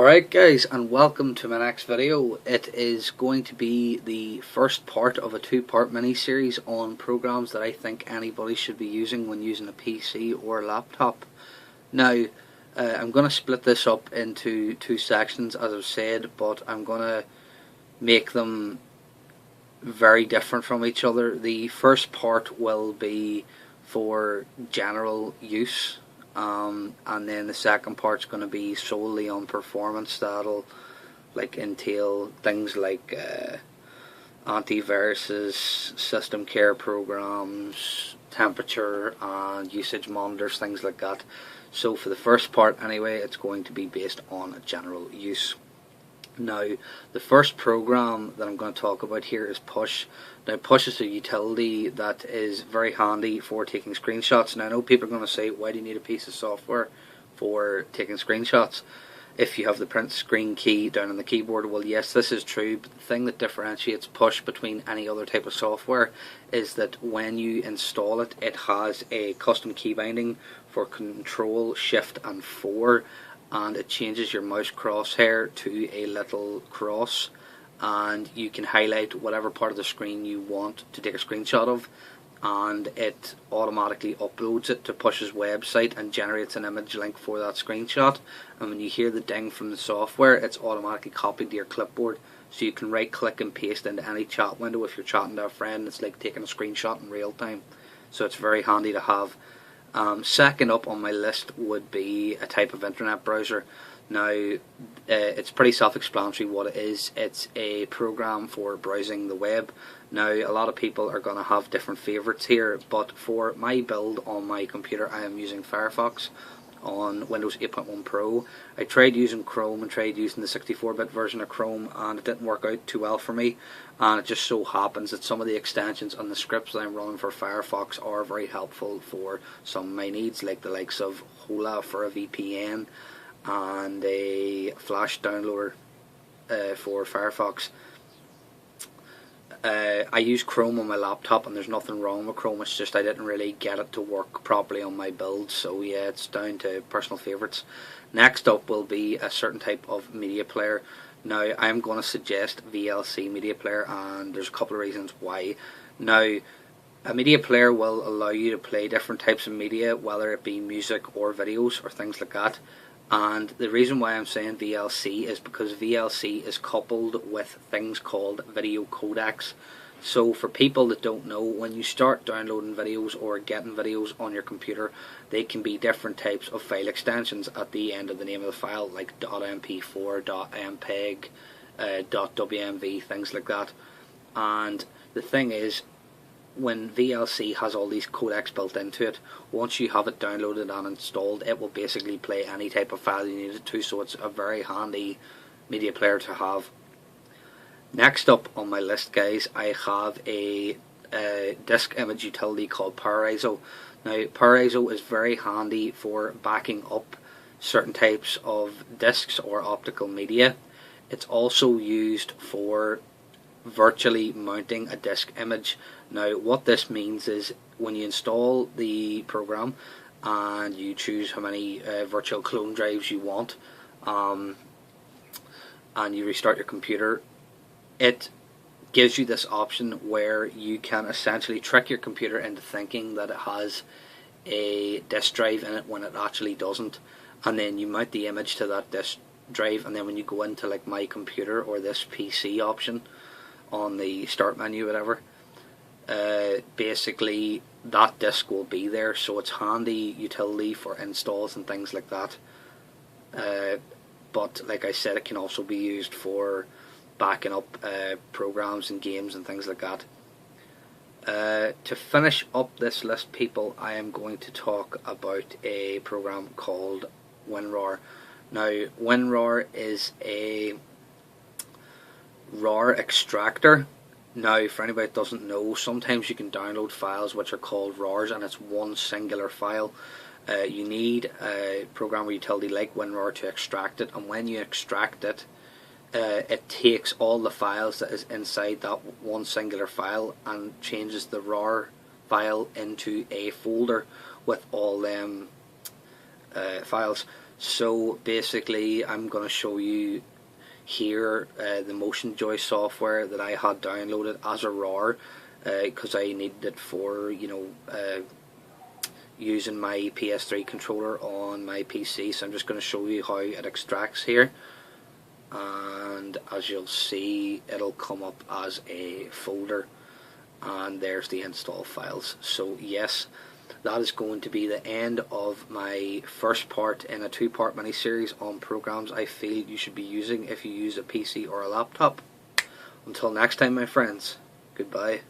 Alright guys, and welcome to my next video. It is going to be the first part of a two-part mini-series on programs that I think anybody should be using when using a PC or a laptop. Now, I'm going to split this up into two sections as I've said, but I'm going to make them very different from each other. The first part will be for general use. And then the second part's going to be solely on performance. That'll entail things like antiviruses, system care programs, temperature and usage monitors, things like that. So for the first part anyway, it's going to be based on general use. Now, the first program that I'm going to talk about here is Push. Now, Push is a utility that is very handy for taking screenshots. Now, I know people are going to say, why do you need a piece of software for taking screenshots if you have the print screen key down on the keyboard? Well, yes, this is true, but the thing that differentiates Push between any other type of software is that when you install it, it has a custom key binding for Control, Shift and 4, and it changes your mouse crosshair to a little cross, and you can highlight whatever part of the screen you want to take a screenshot of, and it automatically uploads it to Push's website and generates an image link for that screenshot. And when you hear the ding from the software, it's automatically copied to your clipboard, so you can right click and paste into any chat window. If you're chatting to a friend, it's like taking a screenshot in real time, so it's very handy to have. Second up on my list would be a type of internet browser. Now, it's pretty self-explanatory what it is. It's a program for browsing the web. Now, a lot of people are going to have different favourites here, but for my build on my computer, I am using Firefox on Windows 8.1 Pro. I tried using Chrome and tried using the 64-bit version of Chrome, and it didn't work out too well for me. And it just so happens that some of the extensions and the scripts that I'm running for Firefox are very helpful for some of my needs, like the likes of Hola for a VPN and a Flash downloader for Firefox. I use Chrome on my laptop, and there's nothing wrong with Chrome. It's just I didn't really get it to work properly on my build, so yeah, it's down to personal favourites. Next up will be a certain type of media player. Now, I'm going to suggest VLC media player, and there's a couple of reasons why. Now, a media player will allow you to play different types of media, whether it be music or videos or things like that. And the reason why I'm saying VLC is because VLC is coupled with things called video codecs. So for people that don't know, when you start downloading videos or getting videos on your computer, they can be different types of file extensions at the end of the name of the file, like .mp4, .mpeg, .wmv, things like that. And the thing is, when VLC has all these codecs built into it, once you have it downloaded and installed, it will basically play any type of file you need it to, so it's a very handy media player to have. Next up on my list, guys, I have a disk image utility called PowerISO. Now, PowerISO is very handy for backing up certain types of disks or optical media. It's also used for virtually mounting a disk image. Now, what this means is when you install the program and you choose how many virtual clone drives you want, and you restart your computer, it gives you this option where you can essentially trick your computer into thinking that it has a disk drive in it when it actually doesn't, and then you mount the image to that disk drive, and then when you go into like my computer or this PC option on the start menu, whatever, basically that disk will be there. So it's handy utility for installs and things like that, but like I said, it can also be used for backing up programs and games and things like that. To finish up this list, people, I am going to talk about a program called WinRAR. Now, WinRAR is a RAR extractor. Now, for anybody that doesn't know, sometimes you can download files which are called RARs, and it's one singular file. You need a program or utility like WinRAR to extract it, and when you extract it, it takes all the files that is inside that one singular file and changes the RAR file into a folder with all them files. So basically I'm going to show you here the Motion Joy software that I had downloaded as a RAR because I needed it for using my PS3 controller on my PC. So I'm just going to show you how it extracts here, and as you'll see it'll come up as a folder, and there's the install files. So yes, that is going to be the end of my first part in a two-part mini-series on programs I feel you should be using if you use a PC or a laptop. Until next time, my friends, goodbye.